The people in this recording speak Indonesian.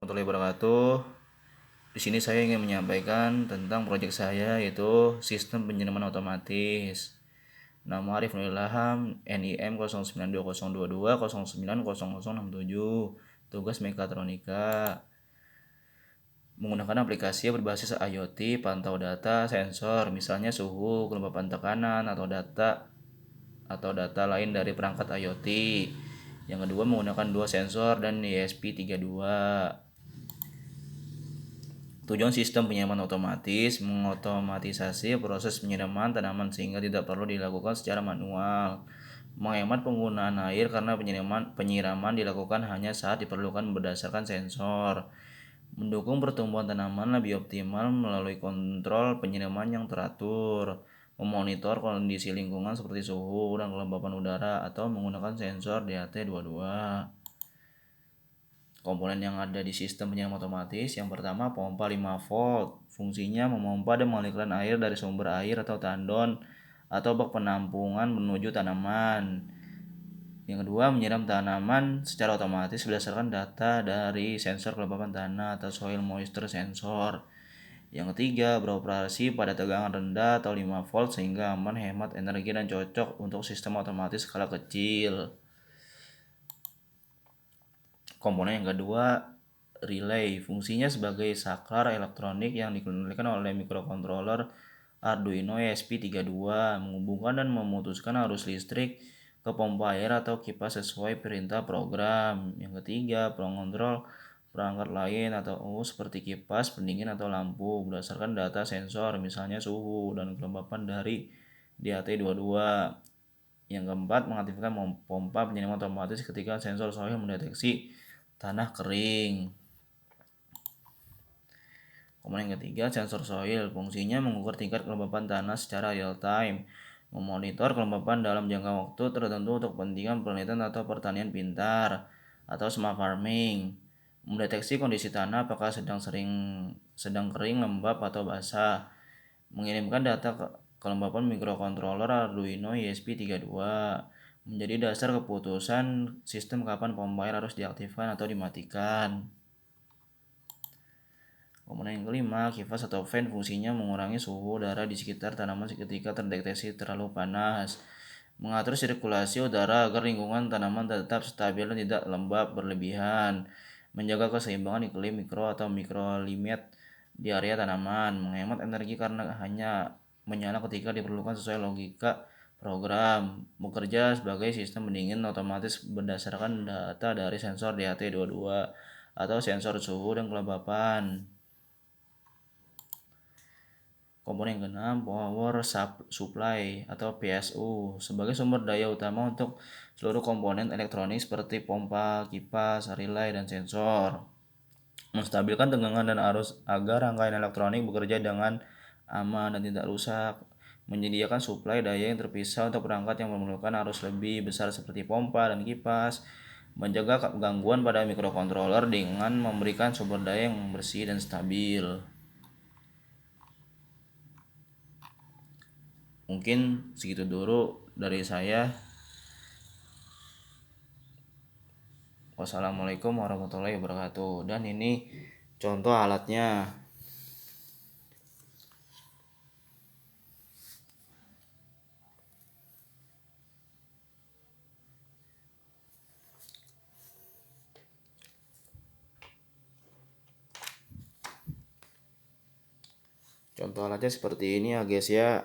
Warahmatullahi wabarakatuh. Di sini saya ingin menyampaikan tentang proyek saya yaitu sistem penyiraman otomatis. Nama Arif Nuril Ilham, NIM 092022090067. Tugas mekatronika. Menggunakan aplikasi berbasis IoT, pantau data, sensor, misalnya suhu, kelembapan tekanan atau data lain dari perangkat IoT. Yang kedua, menggunakan dua sensor dan ESP32. Tujuan sistem penyiraman otomatis mengotomatisasi proses penyiraman tanaman sehingga tidak perlu dilakukan secara manual. Menghemat penggunaan air karena penyiraman dilakukan hanya saat diperlukan berdasarkan sensor. Mendukung pertumbuhan tanaman lebih optimal melalui kontrol penyiraman yang teratur. Memonitor kondisi lingkungan seperti suhu dan kelembapan udara atau menggunakan sensor DHT22. Komponen yang ada di sistem penyiraman otomatis, yang pertama pompa 5 volt. Fungsinya memompa dan mengalirkan air dari sumber air atau tandon atau bak penampungan menuju tanaman. Yang kedua, menyiram tanaman secara otomatis berdasarkan data dari sensor kelembapan tanah atau soil moisture sensor. Yang ketiga, beroperasi pada tegangan rendah atau 5 volt sehingga aman, hemat energi dan cocok untuk sistem otomatis skala kecil. Komponen yang kedua, relay. Fungsinya sebagai saklar elektronik yang dikendalikan oleh mikrokontroler Arduino ESP32, menghubungkan dan memutuskan arus listrik ke pompa air atau kipas sesuai perintah program. Yang ketiga, pengontrol perangkat lain atau seperti kipas, pendingin atau lampu berdasarkan data sensor, misalnya suhu dan kelembapan dari DHT22. Yang keempat, mengaktifkan pompa penyiraman otomatis ketika sensor soil mendeteksi tanah kering. Komponen ketiga, sensor soil. Fungsinya mengukur tingkat kelembapan tanah secara real time, memonitor kelembapan dalam jangka waktu tertentu untuk kepentingan penelitian atau pertanian pintar atau smart farming, mendeteksi kondisi tanah apakah sedang kering, lembab atau basah, mengirimkan data kelembapan mikrokontroler Arduino ESP32 menjadi dasar keputusan sistem kapan pompa air harus diaktifkan atau dimatikan. Komponen yang kelima, kipas atau fan, fungsinya mengurangi suhu udara di sekitar tanaman ketika terdeteksi terlalu panas, mengatur sirkulasi udara agar lingkungan tanaman tetap stabil dan tidak lembab berlebihan, menjaga keseimbangan iklim mikro atau mikroklimat di area tanaman, menghemat energi karena hanya menyala ketika diperlukan sesuai logika program, bekerja sebagai sistem pendingin otomatis berdasarkan data dari sensor DHT22 atau sensor suhu dan kelembapan. Komponen yang keenam, power supply atau PSU, sebagai sumber daya utama untuk seluruh komponen elektronik seperti pompa, kipas, relay, dan sensor. Menstabilkan tegangan dan arus agar rangkaian elektronik bekerja dengan aman dan tidak rusak. Menyediakan suplai daya yang terpisah untuk perangkat yang memerlukan arus lebih besar seperti pompa dan kipas. Menjaga gangguan pada mikrokontroler dengan memberikan sumber daya yang bersih dan stabil. Mungkin segitu dulu dari saya. Wassalamualaikum warahmatullahi wabarakatuh. Dan ini contoh alatnya. Contoh alatnya seperti ini ya guys ya.